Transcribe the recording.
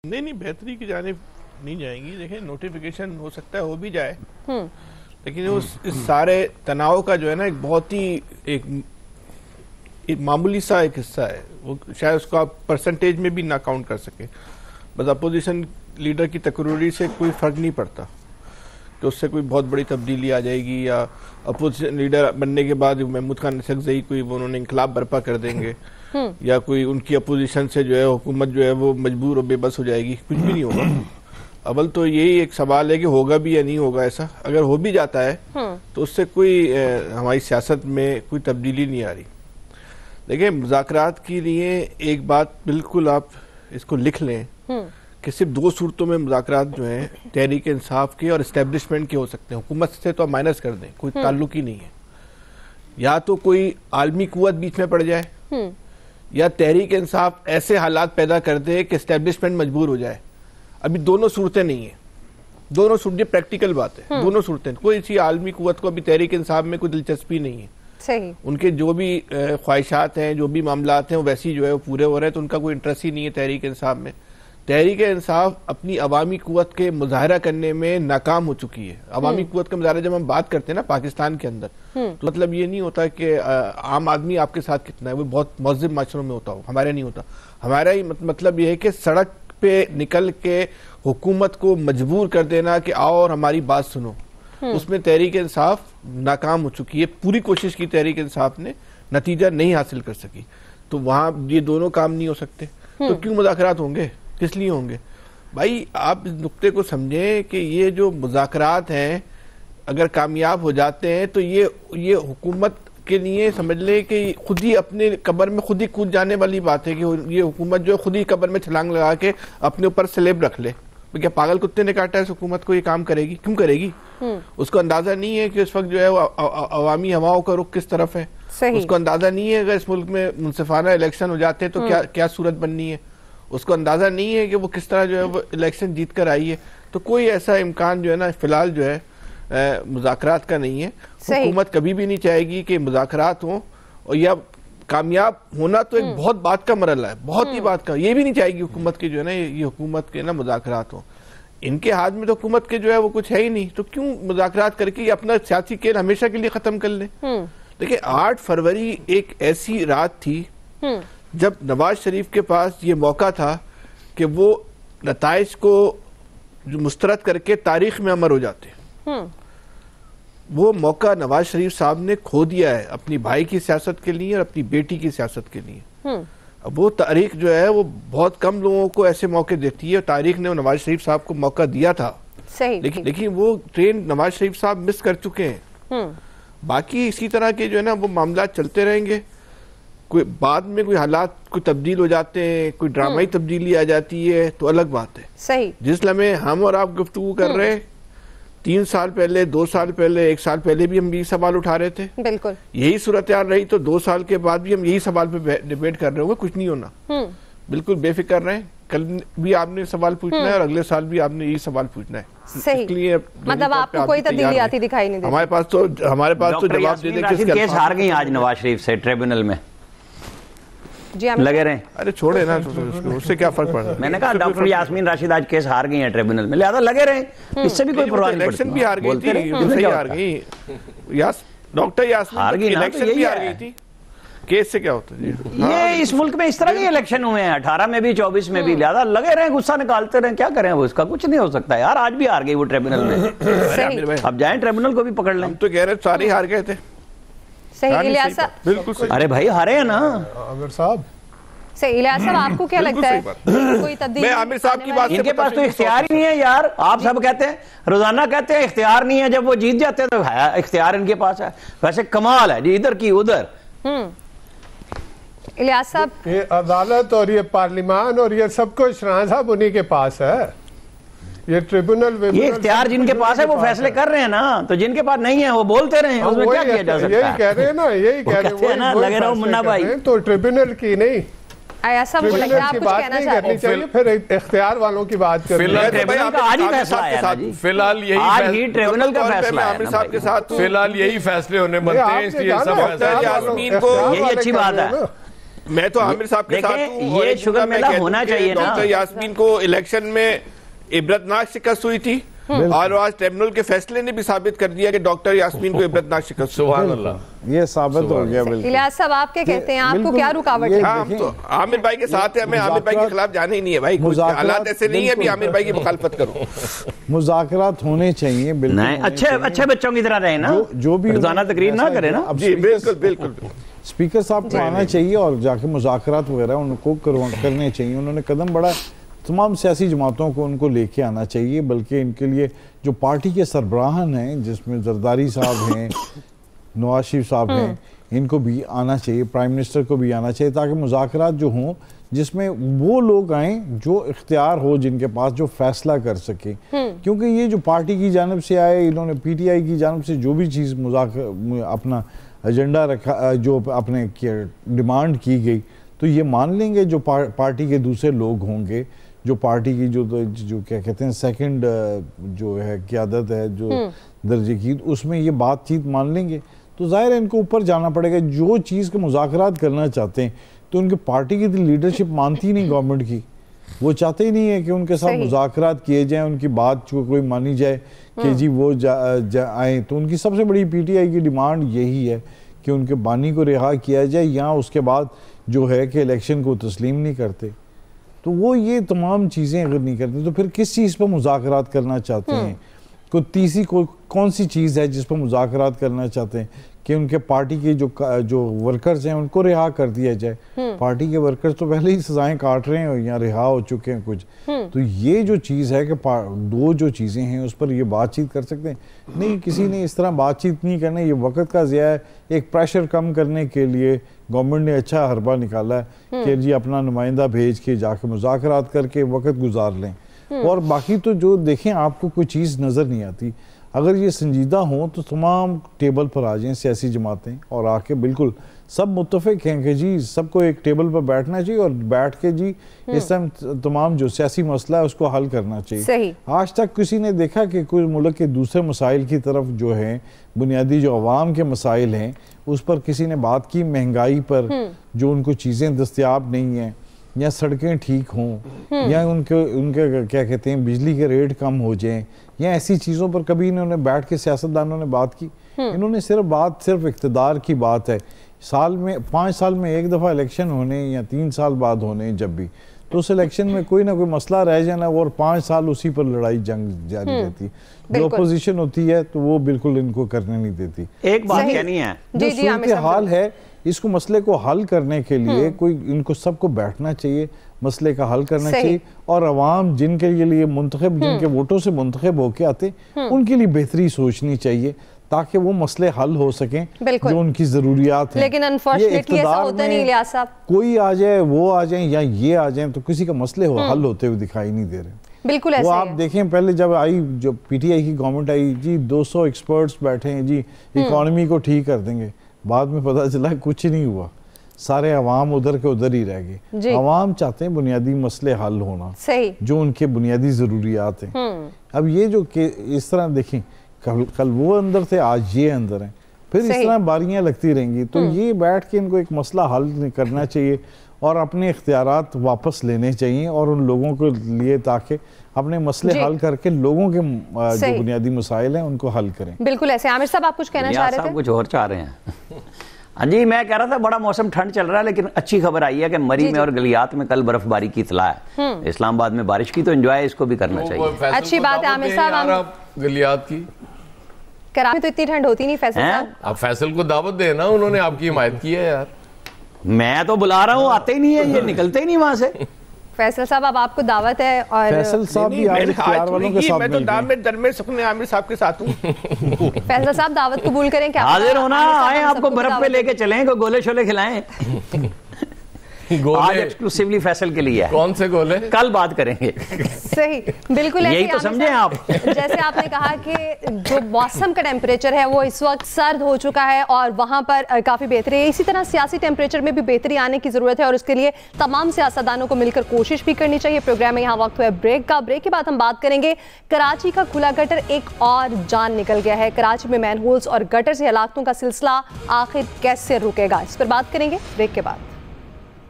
نہیں بہتری کی جانب نہیں جائیں گی. دیکھیں نوٹیفیکیشن ہو سکتا ہے ہو بھی جائے لیکن اس سارے تناؤ کا جو ہے نا ایک بہت ہی ایک معمولی سا ایک حصہ ہے. وہ شاید اس کو آپ پرسنٹیج میں بھی نہ کاؤنٹ کر سکیں. بس اپوزیشن لیڈر کی تقرری سے کوئی فرق نہیں پڑتا کہ اس سے کوئی بہت بڑی تبدیلی آ جائے گی یا اپوزیشن لیڈر بننے کے بعد محمود خان اسحق کوئی انہوں نے انقلاب برپا کر دیں گے یا کوئی ان کی اپوزیشن سے جو ہے حکومت جو ہے وہ مجبور و بے بس ہو جائے گی. کچھ بھی نہیں ہوگا. اول تو یہی ایک سوال ہے کہ ہوگا بھی یا نہیں ہوگا. ایسا اگر ہو بھی جاتا ہے تو اس سے کوئی ہماری سیاست میں کوئی تبدیلی نہیں آ رہی. دیکھیں مذاکرات کے لیے ایک بات بالکل آپ اس کو لکھ لیں کہ صرف دو صورتوں میں مذاکرات جو ہیں تحریک انصاف کے اور اسٹیبلشمنٹ کے ہو سکتے ہیں. حکومت سے تو آپ مائنس کر دیں, کوئی تعلق ہی نہیں ہے. یا تو کوئی عالمی قوت بیچ میں پڑ جائے یا تحریک انصاف ایسے حالات پیدا کر دے کہ اسٹیبلشمنٹ مجبور ہو جائے. ابھی دونوں صورتیں نہیں ہیں. دونوں صورتیں پریکٹیکل بات ہے. دونوں صورتیں کوئی اسی عالمی قوت کو ابھی تحریک انصاف میں کوئی دلچسپی نہیں ہے. صحیح. ان کے جو بھی خواہشات ہیں جو بھی معاملات ہیں وہ ویسی جو ہے وہ پورے ہو رہے ہیں تو ان کا کوئی انٹرسٹ ہی نہیں ہے تحریک انصاف میں. تحریک انصاف اپنی عوامی قوت کے مظاہرہ کرنے میں ناکام ہو چکی ہے. عوامی قوت کا مظاہرہ جب ہم بات کرتے ہیں نا پاکستان کے اندر تو مطلب یہ نہیں ہوتا کہ عام آدمی آپ کے ساتھ کتنا ہے, وہ بہت مہذب معاشروں میں ہوتا ہو. ہمارے نہیں ہوتا. ہمارا ہی مطلب یہ ہے کہ سڑک پہ نکل کے حکومت کو مجبور کر دینا کہ آؤ اور ہماری بات سنو. اس میں تحریک انصاف ناکام ہو چکی ہے. پوری کوشش کی تحریک انصاف نے, نتیجہ نہیں حاصل کر سکی. تو وہاں یہ دونوں کام نہیں ہو سکتے. تو کیوں مذاکرات ہوں گے؟ کس لیے ہوں گے بھائی؟ آپ اس نقطے کو سمجھیں کہ یہ جو مذاکرات ہیں اگر کامیاب ہو جاتے ہیں تو یہ حکومت کے لیے سمجھ لیں کہ خود ہی اپنے قبر میں خود ہی کود جانے والی بات ہے کہ یہ حکومت جو ہے خود ہی قبر میں چھلانگ لگا کے اپنے اوپر سلیب رکھ لے. کیا پاگل کتے نے کاٹا ہے اس حکومت کو؟ یہ کام کرے گی؟ کیوں کرے گی؟ اس کو اندازہ نہیں ہے کہ اس وقت جو ہے عوامی ہواؤں کا رخ کس طرف ہے. اس کو اندازہ نہیں ہے اگر اس ملک میں منصفانہ الیکشن ہو جاتے ہیں تو کیا صورت بننی ہے. اس کو اندازہ نہیں ہے کہ وہ کس طرح جو ہے وہ الیکشن جیت کر آئی ہے. تو کوئی ایسا امکان جو ہے نا فی الحال جو ہے مذاکرات کا نہیں ہے. حکومت کبھی بھی نہیں چاہے گی کہ مذاکرات ہوں, اور یا کامیاب ہونا تو ایک بہت بات کا مرحلہ ہے, بہت ہی بات کا. یہ بھی نہیں چاہے گی حکومت کے جو ہے نا یہ حکومت کے نا مذاکرات ہوں. ان کے ہاتھ میں تو حکومت کے جو ہے وہ کچھ ہے ہی نہیں. تو کیوں مذاکرات کر کے یہ اپنا سیاسی کھیل ہمیشہ کے لیے ختم کر لیں؟ دیکھیں 8 فروری ایک ایسی رات تھی جب نواز شریف کے پاس یہ موقع تھا کہ وہ نتائج کو جو مسترد کر کے تاریخ میں امر ہو جاتے. وہ موقع نواز شریف صاحب نے کھو دیا ہے اپنی بھائی کی سیاست کے لیے اور اپنی بیٹی کی سیاست کے لیے. اب وہ تاریخ جو ہے وہ بہت کم لوگوں کو ایسے موقع دیتی ہے. تاریخ نے نواز شریف صاحب کو موقع دیا تھا لیکن وہ ٹرین نواز شریف صاحب مس کر چکے ہیں. باقی اسی طرح کے جو ہے نا وہ معاملات چلتے رہیں گے. کوئی بعد میں کوئی حالات کوئی تبدیل ہو جاتے ہیں, کوئی ڈرامائی تبدیلی آ جاتی ہے تو الگ بات ہے. صحیح. جس لمحے ہم اور آپ گفتگو کر رہے 3 سال پہلے 2 سال پہلے 1 سال پہلے بھی ہم یہی سوال اٹھا رہے تھے. بالکل یہی صورتحال رہی تو 2 سال کے بعد بھی ہم یہی سوال پہ ڈیبیٹ کر رہے ہوں گے. کچھ نہیں ہونا. بالکل بے فکر رہیں. کل بھی آپ نے سوال پوچھنا ہے اور اگلے سال بھی آپ نے یہی سوال پوچھنا ہے. اس لیے مطلب آپ کو کوئی تبدیلی آتی دکھائی نہیں دیتی. ہمارے پاس تو جواب دے دیں. کیس ہار گئی آج نواز شریف سے ٹریبونل میں لگے رہے. ارے چھوڑے نا, اس سے کیا فرق پڑ رہا ہے؟ میں نے کہا ڈاکٹر یاسمین راشد آج کیس ہار گئی ہیں ٹریبونل میں, لہذا لگے رہے. اس سے بھی کوئی پرواہ نہیں پڑتی. الیکشن بھی ہار گئی تھی, صحیح ہار گئی. ڈاکٹر یاسمین الیکشن بھی ہار گئی تھی. کیس سے کیا ہوتا ہے؟ یہ اس ملک میں اس طرح کے الیکشن ہوئے ہیں 18 میں بھی 24 میں بھی, لہذا لگے رہے غصہ نکالتے رہے. کیا کریں وہ, اس کا کچھ نہیں ہو سکتا یار. آج بھی ہار گئی وہ ٹریبونل میں. اب جائیں ٹریبونل کو بھی پکڑ لیں. ہم تو کہہ رہے سارے ہار گئے تھے. ارے بھائی ہارے ہیں نا عامر صاحب. صحیح. الیاس صاحب آپ کو کیا لگتا ہے کوئی تبدیلی؟ میں عامر صاحب کی بات سے, ان کے پاس تو اختیار ہی نہیں ہے یار. آپ سب کہتے ہیں, روزانہ کہتے ہیں اختیار نہیں ہے, جب وہ جیت جاتے ہیں تو اختیار ان کے پاس ہے. ویسے کمال ہے جی, ادھر کی ادھر. الیاس صاحب یہ عدالت اور یہ پارلیمان اور یہ سب کچھ شاہجہاں صاحب انہی کے پاس ہے. یہ ٹریبونل یہ اختیار جن کے پاس ہے وہ فیصلے کر رہے ہیں نا, تو جن کے پاس نہیں ہے وہ بولتے رہے ہیں. اس میں کیا کیا جا سکتا ہے؟ یہی کہہ رہے ہیں نا, یہی کہہ رہے ہیں لگے رہو منا بھائی. تو ٹریبونل کی نہیں, ایاس صاحب ٹریبونل کی بات نہیں کرنی چاہیے, پھر اختیار والوں کی بات کرنی ہے. ٹریبونل کا آج ہی فیصلہ آیا جی. فی الحال یہی فیصلے ہونے بنتے ہیں, اس لیے سب یہی اچھی بات ہے. میں تو عامر صاحب کے ساتھ ہوں، یہ شگر میلہ ہونا چاہیے نا. ڈاکٹر یاسمین کو الیکشن میں عبرتناک شکست ہوئی تھی، اور آج ٹریبونل کے فیصلے نے بھی ثابت کر دیا کہ ڈاکٹر یاسمین کو عبرتناک شکست. سبحان اللہ، یہ ثابت ہو گیا. بالکل الیاس صاحب آپ کیا کہتے ہیں، آپ کو کیا رکاوٹ ہے؟ ہم تو عامر بھائی کے ساتھ ہیں، ہمیں عامر بھائی کے خلاف جانا ہی نہیں ہے بھائی. حالات ایسے نہیں ہے ابھی عامر بھائی کی مخالفت کروں. مذاکرات ہونے چاہیے، بالکل اچھے بچوں کی طرح رہے نا، جو بھی روزانہ تقریر نہ کرے نا. جی بالکل بالکل. اسپیکر صاحب کو آنا چاہیے اور جا کے مذاکرات وغیرہ ان کو کرنے چاہیے. انہوں نے قدم بڑھا، تمام سیاسی جماعتوں کو ان کو لے کے آنا چاہیے، بلکہ ان کے لیے جو پارٹی کے سربراہان ہیں جس میں زرداری صاحب ہیں، نواز شریف صاحب ہیں، ان کو بھی آنا چاہیے، پرائم منسٹر کو بھی آنا چاہیے، تاکہ مذاکرات جو ہوں جس میں وہ لوگ آئیں جو اختیار ہو، جن کے پاس جو فیصلہ کر سکیں. کیونکہ یہ جو پارٹی کی جانب سے آئے، انہوں نے پی ٹی آئی کی جانب سے جو بھی چیز اپنا ایجنڈا رکھا، جو اپنے ڈیمانڈ کی گئی، تو یہ مان لیں گے جو پارٹی کے دوسرے لوگ ہوں گے، جو پارٹی کی جو کیا کہتے ہیں سیکنڈ جو ہے قیادت ہے جو درجے کی، اس میں یہ بات چیت مان لیں گے. تو ظاہر ہے ان کو اوپر جانا پڑے گا. جو چیز کے مذاکرات کرنا چاہتے ہیں تو ان کے پارٹی کی لیڈرشپ مانتی نہیں گورنمنٹ کی، وہ چاہتے ہی نہیں ہے کہ ان کے ساتھ مذاکرات کیے جائیں، ان کی بات کوئی مانی جائے کہ جی وہ آئیں. تو ان کی سب سے بڑی پی ٹی آئی کی ڈیمانڈ یہی ہے کہ ان کے بانی کو رہا کیا جائے، یا اس کے بعد جو ہے کہ الیکشن کو تسلیم نہیں کرتے. تو وہ یہ تمام چیزیں اگر نہیں کرتے تو پھر کس چیز پر مذاکرات کرنا چاہتے ہیں؟ کوئی تیسری کون سی چیز ہے جس پر مذاکرات کرنا چاہتے ہیں؟ کہ ان کے پارٹی کے جو ورکرز ہیں ان کو رہا کر دیا جائے. پارٹی کے ورکرز تو پہلے ہی سزائیں کاٹ رہے ہیں یا رہا ہو چکے ہیں کچھ. تو یہ جو چیز ہے کہ دو جو چیزیں ہیں اس پر یہ بات چیت کر سکتے ہیں. نہیں، کسی نے اس طرح بات چیت نہیں کرنا. یہ وقت کا ضیاع ہے. ایک پریشر کم کرنے کے لیے گورنمنٹ نے اچھا حربہ نکالا ہے کہ جی اپنا نمائندہ بھیج کے جا کے مذاکرات کر کے وقت گزار لیں. اور باقی تو جو دیکھیں آپ کو کوئی چیز نظر نہیں آتی. اگر یہ سنجیدہ ہوں تو تمام ٹیبل پر آ جائیں سیاسی جماعتیں، اور آ کے بالکل سب متفق ہیں کہ جی سب کو ایک ٹیبل پر بیٹھنا چاہیے اور بیٹھ کے جی اس ٹائم تمام جو سیاسی مسئلہ ہے اس کو حل کرنا چاہیے. آج تک کسی نے دیکھا کہ کوئی ملک کے دوسرے مسائل کی طرف جو ہیں، بنیادی جو عوام کے مسائل ہیں، اس پر کسی نے بات کی؟ مہنگائی پر جو ان کو چیزیں دستیاب نہیں ہیں، یا سڑکیں ٹھیک ہوں، یا ان کے کیا کہتے ہیں بجلی کے ریٹ کم ہو جائیں، یا ایسی چیزوں پر کبھی انہوں نے بیٹھ کے سیاستدانوں نے بات کی؟ انہوں نے صرف اقتدار کی بات ہے. 5 سال میں ایک دفعہ الیکشن ہونے یا 3 سال بعد ہونے، جب بھی تو اس الیکشن میں کوئی نہ کوئی مسئلہ رہ جانا اور 5 سال اسی پر لڑائی جنگ جاری رہتی ہے. جو اپوزیشن ہوتی ہے تو وہ بالکل ان کو کرنے نہیں دیتی. ایک بات کہنی ہے، جو صورتحال ہے اس کو مسئلے کو حل کرنے کے لیے ان کو سب کو بیٹھنا چاہیے، مسئلے کا حل کرنا چاہیے، اور عوام جن کے لیے منتخب، جن کے ووٹوں سے منتخب ہو کے آتے، ان کے لیے بہتری سوچنی چاہیے تاکہ وہ مسئلے حل ہو سکیں جو ان کی ضروریات ہیں. لیکن انفارچونیٹلی ایسا ہوتا نہیں الیاس صاحب. کوئی آ جائے، وہ آ جائیں یا یہ آ جائیں، تو کسی کا مسئلے حل ہوتے ہوئے دکھائی نہیں دے رہے. بالکل ایسا وہ آپ دیکھیں پہلے جب آئی، جو پی ٹی آئی کی گورنمنٹ آئی، جی 200 ایکسپرٹس بیٹھے ہیں، جی اکانومی کو ٹھیک کر دیں گے. بعد میں پتہ چلا کچھ نہیں ہوا، سارے عوام ادھر کے ادھر ہی رہ گئے. عوام چاہتے ہیں بنیادی مسئلے حل ہونا، جو ان کے بنیادی ضروریات ہیں. اب یہ جو کہ اس طرح دیکھیں، کل وہ اندر تھے، آج یہ اندر ہیں، پھر اس طرح باریاں لگتی رہیں گی. تو یہ بیٹھ کے ان کو ایک مسئلہ حل کرنا چاہیے اور اپنے اختیارات واپس لینے چاہیے اور ان لوگوں کے لیے، تاکہ اپنے مسئلے حل کر کے لوگوں کے جو بنیادی مسائل ہیں ان کو حل کریں. بالکل ایسے. عامر صاحب آپ کچھ کہنا چاہ رہے تھے؟ کچھ اور چاہ رہے ہیں. ہاں جی، میں کہہ رہا تھا بڑا موسم ٹھنڈ چل رہا ہے، لیکن اچھی خبر آئی ہے کہ مری میں اور گلیات میں کل برف باری کی اطلاع ہے. اسلام آباد میں بارش کی، تو انجوائے اس کو بھی کرنا چاہیے. اچھی بات ہے. عامر صاحب، گلیات کی کراچی تو اتنی ٹھنڈ ہوتی نہیں. فیصل صاحب، آپ فیصل کو دعوت دیں نا، انہوں نے آپ کی حمایت کی ہے یار. میں تو بلا رہا ہوں، آتے ہی نہیں ہے، یہ نکلتے ہی نہیں وہاں سے. فیصل صاحب اب آپ کو دعوت ہے. اور فیصل صاحب بھی آج اختیار والوں کے ساتھ میں تو در میں سکنے عامر صاحب کے ساتھ ہوں. فیصل صاحب دعوت قبول کریں کیا؟ حاضر ہونا، آئیں آپ کو برف پہ لے کے چلیں، کوئی گولے شولے کھلائیں. آج ایکسکلوسیولی فیصل کے لیے ہے. کون سے گولے؟ کل بات کریں گے. صحیح، بالکل یہی تو سمجھیں آپ. جیسے آپ نے کہا کہ جو موسم کا ٹیمپریچر ہے وہ اس وقت سرد ہو چکا ہے اور وہاں پر کافی بہتری ہے. اسی طرح سیاسی ٹیمپریچر میں بھی بہتری آنے کی ضرورت ہے، اور اس کے لیے تمام سیاستدانوں کو مل کر کوشش بھی کرنی چاہیے. پروگرام میں یہاں وقت ہوا ہے بریک کا. بریک کے بعد ہم بات کریں گے کراچی کا کھلا گٹر ایک اور جان نکل گیا ہے. کراچی میں مین ہولز اور گٹر سے ہلاکتوں کا سلسلہ آخر کیسے رکے گا، اس پر بات کریں گے بریک کے بعد.